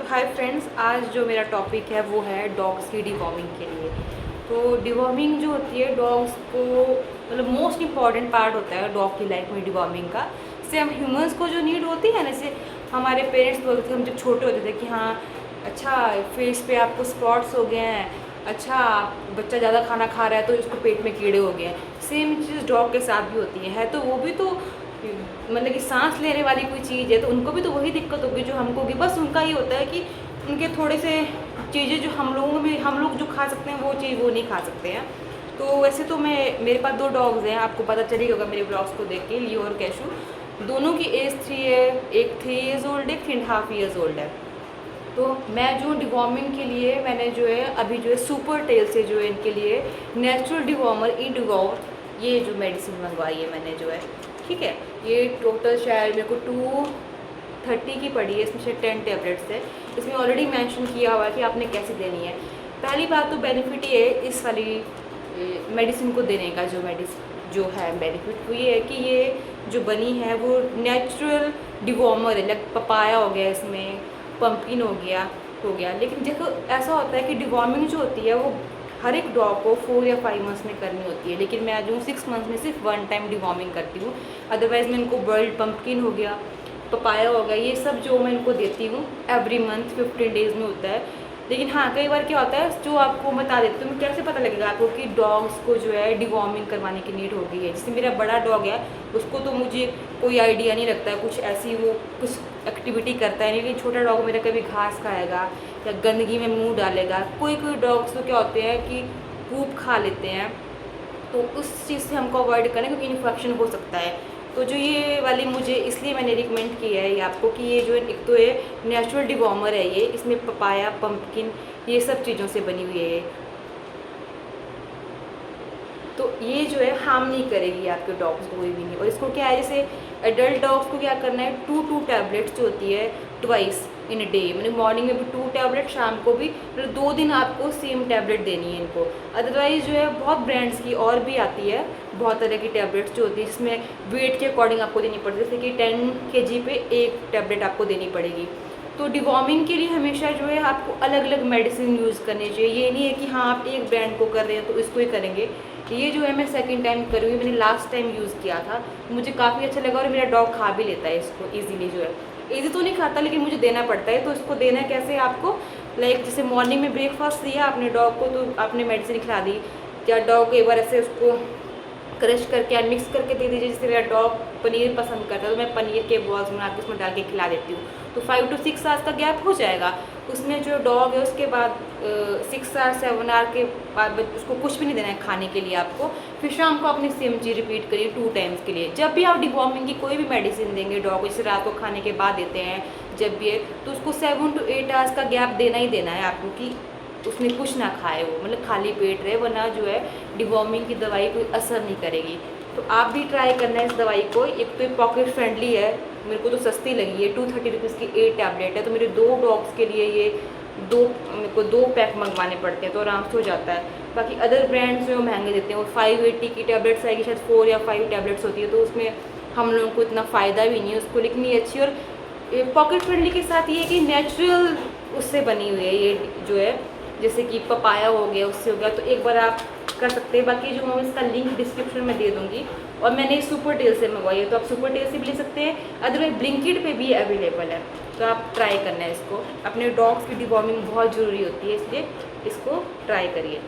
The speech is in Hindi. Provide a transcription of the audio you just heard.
तो हाय फ्रेंड्स, आज जो मेरा टॉपिक है वो है डॉग्स की डिवॉर्मिंग के लिए। तो डिवॉर्मिंग जो होती है डॉग्स को मतलब मोस्ट इम्पॉर्टेंट पार्ट होता है डॉग की लाइफ में डिवॉर्मिंग का। जैसे हम ह्यूमंस को जो नीड होती है ना, जैसे हमारे पेरेंट्स बोलते थे हम जब छोटे होते थे कि हाँ अच्छा फेस पे आपको स्पॉट्स हो गए हैं, अच्छा बच्चा ज़्यादा खाना खा रहा है तो उसको पेट में कीड़े हो गए हैं। सेम चीज़ डॉग के साथ भी होती है तो वो भी तो मतलब कि सांस लेने वाली कोई चीज़ है तो उनको भी तो वही दिक्कत होगी जो हमको होगी। बस उनका ये होता है कि उनके थोड़े से चीज़ें जो हम लोगों में हम लोग जो खा सकते हैं वो चीज़ वो नहीं खा सकते हैं। तो वैसे तो मेरे पास 2 डॉग्स हैं, आपको पता चल ही होगा मेरे ब्लॉग्स को देख के। लियो और कैशू दोनों की एज 3 है, एक 3 ईयर्स ओल्ड है, 3.5 ईयर्स ओल्ड है। तो मैं जो डिवॉर्मिंग के लिए मैंने जो है अभी जो है सुपर टेल से जो है इनके लिए नेचुरल डिवॉर्मर ई डिवॉर ये जो मेडिसिन मंगवाई है मैंने जो है, ठीक है। ये टोटल शायद मेरे को 230 की पड़ी है, इसमें से 10 टैबलेट्स है। इसमें ऑलरेडी मेंशन किया हुआ है कि आपने कैसे देनी है। पहली बात तो बेनिफिट ये है इस वाली मेडिसिन को देने का, जो है बेनिफिट वो ये है कि ये जो बनी है वो नेचुरल डिवॉर्मर है। लाइक पपाया हो गया, इसमें पम्पकिन हो गया। लेकिन देखो ऐसा होता है कि डिवॉर्मिंग जो होती है वो हर एक डॉग को 4 या 5 मंथ्स में करनी होती है, लेकिन मैं जो 6 मंथ्स में सिर्फ 1 टाइम डिवॉर्मिंग करती हूँ। अदरवाइज़ मैं इनको बॉइल्ड पम्पकिन हो गया, पपाया हो गया, ये सब जो मैं इनको देती हूँ एवरी मंथ 15 डेज़ में होता है। लेकिन हाँ कई बार क्या होता है जो आपको बता देती हूँ, कैसे पता लगेगा आपको कि डॉग्स को जो है डिवॉर्मिंग करवाने की नीड हो गई है। जैसे मेरा बड़ा डॉग है उसको तो मुझे कोई आइडिया नहीं लगता है, कुछ ऐसी वो कुछ एक्टिविटी करता है। लेकिन छोटा डॉग मेरा कभी घास खाएगा या गंदगी में मुंह डालेगा। कोई डॉग्स तो क्या होते हैं कि पूप खा लेते हैं, तो उस चीज़ से हमको अवॉइड करें क्योंकि इन्फेक्शन हो सकता है। तो जो ये वाली मुझे इसलिए मैंने रिकमेंड किया है ये आपको कि ये जो एक तो ये नेचुरल डिवॉर्मर है, ये इसमें पपाया पम्पकिन ये सब चीज़ों से बनी हुई है ये। तो ये जो है हार्म नहीं करेगी आपके डॉग्स को कोई भी नहीं। और इसको क्या है, जैसे एडल्ट डॉग्स को क्या करना है, 2 टैबलेट्स जो होती है ट्वाइस इन अ डे, मतलब मॉर्निंग में भी 2 टैबलेट, शाम को भी, मतलब 2 दिन आपको सेम टैबलेट देनी है इनको। अदरवाइज़ जो है बहुत ब्रांड्स की और भी आती है, बहुत तरह की टैबलेट्स जो होती है जिसमें वेट के अकॉर्डिंग आपको देनी पड़ती है। जैसे कि 10 kg पे 1 टैबलेट आपको देनी पड़ेगी। तो डिवॉर्मिंग के लिए हमेशा जो है आपको अलग अलग मेडिसिन यूज़ करनी चाहिए। ये नहीं है कि हाँ आप एक ब्रांड को कर रहे हैं तो इसको ही करेंगे। ये जो है मैं सेकंड टाइम करूँगी, मैंने लास्ट टाइम यूज़ किया था, मुझे काफ़ी अच्छा लगा और मेरा डॉग खा भी लेता है इसको ईज़िली। जो है ईज़ी तो नहीं खाता लेकिन मुझे देना पड़ता है। तो इसको देना कैसे आपको, लाइक जैसे मॉर्निंग में ब्रेकफास्ट दिया आपने डॉग को तो आपने मेडिसिन खिला दी, या डॉग एक बार ऐसे उसको क्रश करके या मिक्स करके दे दीजिए। जैसे मेरा डॉग पनीर पसंद करता है तो मैं पनीर के बॉल्स बना के उसमें डाल के खिला देती हूँ। तो 5 to 6 आवर्स का गैप हो जाएगा उसमें जो डॉग है। उसके बाद 6 आवर्स 7 आवर के बाद उसको कुछ भी नहीं देना है खाने के लिए आपको। फिर शाम को अपनी सेम चीज़ रिपीट करिए 2 टाइम्स के लिए। जब भी आप डिवॉर्मिंग की कोई भी मेडिसिन देंगे डॉग को, जैसे रात को खाने के बाद देते हैं जब भी है, तो उसको 7 to 8 आवर्स का गैप देना ही देना है आपको कि उसमें कुछ ना खाए वो, मतलब खाली पेट रहे, वरना जो है डिवॉर्मिंग की दवाई कोई असर नहीं करेगी। तो आप भी ट्राई करना है इस दवाई को। एक तो ये पॉकेट फ्रेंडली है, मेरे को तो सस्ती लगी है, 230 रुपीज़ की 8 टैबलेट है। तो मेरे 2 डॉग्स के लिए ये मेरे को 2 पैक मंगवाने पड़ते हैं तो आराम से हो जाता है। बाकी अदर ब्रांड्स में वो महंगे देते हैं, वो 580 की टैबलेट्स आएगी, शायद 4 या 5 टैबलेट्स होती है, तो उसमें हम लोगों को इतना फ़ायदा भी नहीं है उसको। लेकिन ये अच्छी और पॉकेट फ्रेंडली के साथ ये कि नेचुरल उससे बनी हुई है ये जो है, जैसे कि पपाया हो गया उससे हो गया। तो एक बार आप कर सकते हैं। बाकी जो मैं इसका लिंक डिस्क्रिप्शन में दे दूँगी। और मैंने सुपर टेल से मंगवाई है तो आप सुपर टेल से भी ले सकते हैं, अदरवाइज ब्लिंकिट पे भी अवेलेबल है। तो आप ट्राई करना है इसको। अपने डॉग्स की डिवॉर्मिंग बहुत ज़रूरी होती है, इसलिए इसको ट्राई करिए।